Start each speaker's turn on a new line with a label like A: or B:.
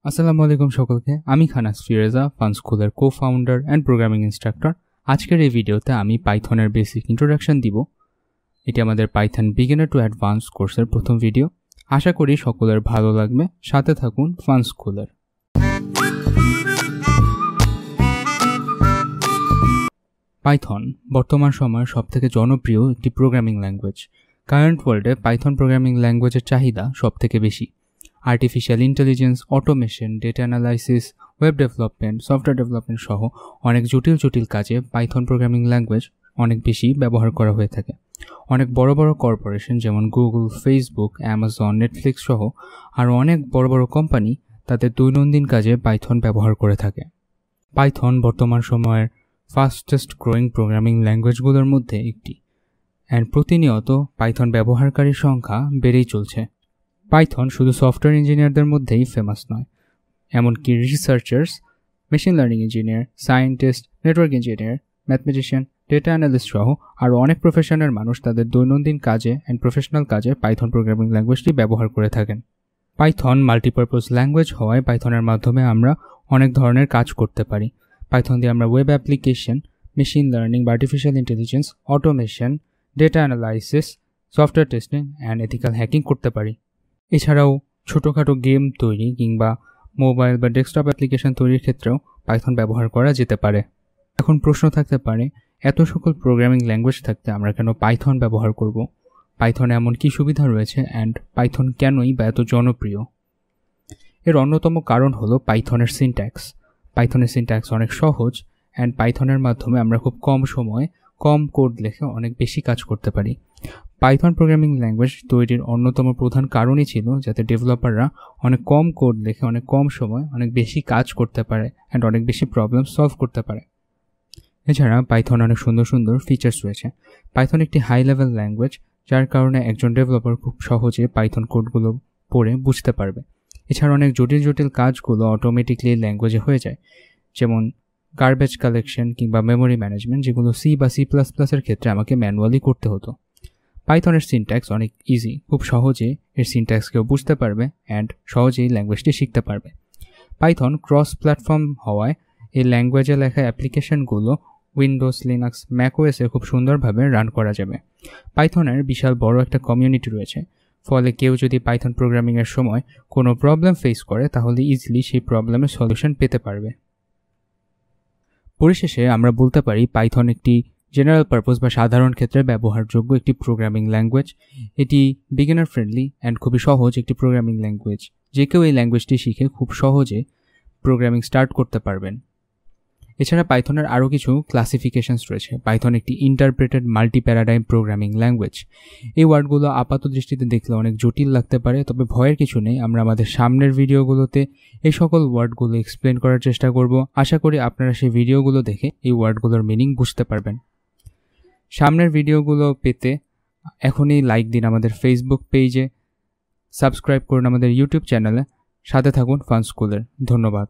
A: আসসালামু আলাইকুম সকলকে। আমি খানাস ফিরেজা, ফান স্কুলের কো-ফাউন্ডার অ্যান্ড প্রোগ্রামিং ইনস্ট্রাক্টর। আজকের এই ভিডিওতে আমি পাইথনের বেসিক ইন্ট্রোডাকশন দিব। এটি আমাদের পাইথন বিগিনার টু অ্যাডভান্স কোর্সের প্রথম ভিডিও। আশা করি সকলের ভালো লাগবে। সাথে থাকুন ফান স্কুলের। পাইথন বর্তমান সময়ের সবথেকে জনপ্রিয় একটি প্রোগ্রামিং ল্যাঙ্গুয়েজ। কারেন্ট ওয়ার্ল্ডে পাইথন প্রোগ্রামিং ল্যাঙ্গুয়েজের চাহিদা সবথেকে বেশি। Artificial intelligence, automation, data analysis, web development, software development সহ অনেক জটিল কাজে পাইথন প্রোগ্রামিং ল্যাঙ্গুয়েজ অনেক বেশি ব্যবহার করা হয়ে থাকে। অনেক বড় কর্পোরেশন যেমন গুগল, ফেসবুক, অ্যামাজন, নেটফ্লিক্স সহ আরও অনেক বড় কোম্পানি তাদের দৈনন্দিন কাজে পাইথন ব্যবহার করে থাকে। পাইথন বর্তমান সময়ের ফাস্টেস্ট গ্রোয়িং প্রোগ্রামিং ল্যাঙ্গুয়েজগুলোর মধ্যে একটি, অ্যান্ড প্রতিনিয়ত পাইথন ব্যবহারকারীর সংখ্যা বেড়েই চলছে। পাইথন শুধু সফটওয়্যার ইঞ্জিনিয়ারদের মধ্যেই ফেমাস নয়, এমনকি researchers, machine learning engineer, scientist, network engineer, mathematician, data analyst সহ আরও অনেক প্রফেশনের মানুষ তাদের দৈনন্দিন কাজে অ্যান্ড প্রফেশনাল কাজে পাইথন প্রোগ্রামিং ল্যাঙ্গুয়েজটি ব্যবহার করে থাকেন। পাইথন মাল্টিপারপাস ল্যাঙ্গুয়েজ হওয়ায় পাইথনের মাধ্যমে আমরা অনেক ধরনের কাজ করতে পারি। পাইথন দিয়ে আমরা ওয়েব অ্যাপ্লিকেশন, মেশিন লার্নিং বা artificial intelligence, automation, data analysis, software testing and ethical hacking করতে পারি। এছাড়াও ছোটোখাটো গেম তৈরি কিংবা মোবাইল বা ডেস্কটপ অ্যাপ্লিকেশন তৈরির ক্ষেত্রেও পাইথন ব্যবহার করা যেতে পারে। এখন প্রশ্ন থাকতে পারে, এত সকল প্রোগ্রামিং ল্যাঙ্গুয়েজ থাকতে আমরা কেন পাইথন ব্যবহার করব? পাইথনে এমন কী সুবিধা রয়েছে অ্যান্ড পাইথন কেনই বা এত জনপ্রিয়? এর অন্যতম কারণ হলো পাইথনের সিনট্যাক্স। পাইথনের সিনট্যাক্স অনেক সহজ অ্যান্ড পাইথনের মাধ্যমে আমরা খুব কম সময়ে কম কোড লিখে অনেক বেশি কাজ করতে পারি। পাইথন প্রোগ্রামিং ল্যাঙ্গুয়েজ তৈরির অন্যতম প্রধান কারণই ছিল যাতে ডেভেলপাররা অনেক কম কোড লিখে অনেক কম সময় অনেক বেশি কাজ করতে পারে অ্যান্ড অনেক বেশি প্রবলেম সলভ করতে পারে। এছাড়া পাইথন অনেক সুন্দর ফিচার্স রয়েছে। পাইথন একটি হাই লেভেল ল্যাঙ্গুয়েজ, যার কারণে একজন ডেভেলপার খুব সহজে পাইথন কোডগুলো পড়ে বুঝতে পারবে। এছাড়া অনেক জটিল কাজগুলো অটোমেটিকলি ল্যাঙ্গুয়েজে হয়ে যায়, যেমন গার্বেজ কালেকশন কিংবা মেমোরি ম্যানেজমেন্ট, যেগুলো সি বা C++-এর ক্ষেত্রে আমাকে ম্যানুয়ালি করতে হতো। পাইথনের সিনট্যাক্স অনেক ইজি, খুব সহজে এর সিনট্যাক্সকেও বুঝতে পারবে অ্যান্ড সহজেই ল্যাঙ্গুয়েজটি শিখতে পারবে। পাইথন ক্রস প্ল্যাটফর্ম হওয়ায় এই ল্যাঙ্গুয়েজে লেখা অ্যাপ্লিকেশনগুলো উইন্ডোজ, লিনাক্স, ম্যাকওএসে খুব সুন্দরভাবে রান করা যাবে। পাইথনের বিশাল বড় একটা কমিউনিটি রয়েছে, ফলে কেউ যদি পাইথন প্রোগ্রামিংয়ের সময় কোনো প্রবলেম ফেস করে তাহলে ইজিলি সেই প্রবলেমের সলিউশন পেতে পারবে। পরিশেষে আমরা বলতে পারি পাইথন একটি জেনারেল পারপোজ বা সাধারণ ক্ষেত্রে ব্যবহারযোগ্য একটি প্রোগ্রামিং ল্যাঙ্গুয়েজ। এটি বিগিনার ফ্রেন্ডলি অ্যান্ড খুবই সহজ একটি প্রোগ্রামিং ল্যাঙ্গুয়েজ। যে কেউ এই ল্যাঙ্গুয়েজটি শিখে খুব সহজে প্রোগ্রামিং স্টার্ট করতে পারবেন। এছাড়া পাইথনের আরও কিছু ক্লাসিফিকেশনস রয়েছে। পাইথন একটি interpreted multi paradigm programming language. এই ওয়ার্ডগুলো আপাত দৃষ্টিতে দেখলে অনেক জটিল লাগতে পারে, তবে ভয়ের কিছু নেই। আমরা আমাদের সামনের ভিডিওগুলোতে এই সকল ওয়ার্ডগুলো এক্সপ্লেন করার চেষ্টা করব। আশা করি আপনারা সেই ভিডিওগুলো দেখে এই ওয়ার্ডগুলোর মিনিং বুঝতে পারবেন। সামনের ভিডিওগুলো পেতে এখনই লাইক দিন আমাদের ফেসবুক পেজে, সাবস্ক্রাইব করুন আমাদের ইউটিউব চ্যানেলে, সাথে থাকুন ফান স্কুলের। ধন্যবাদ।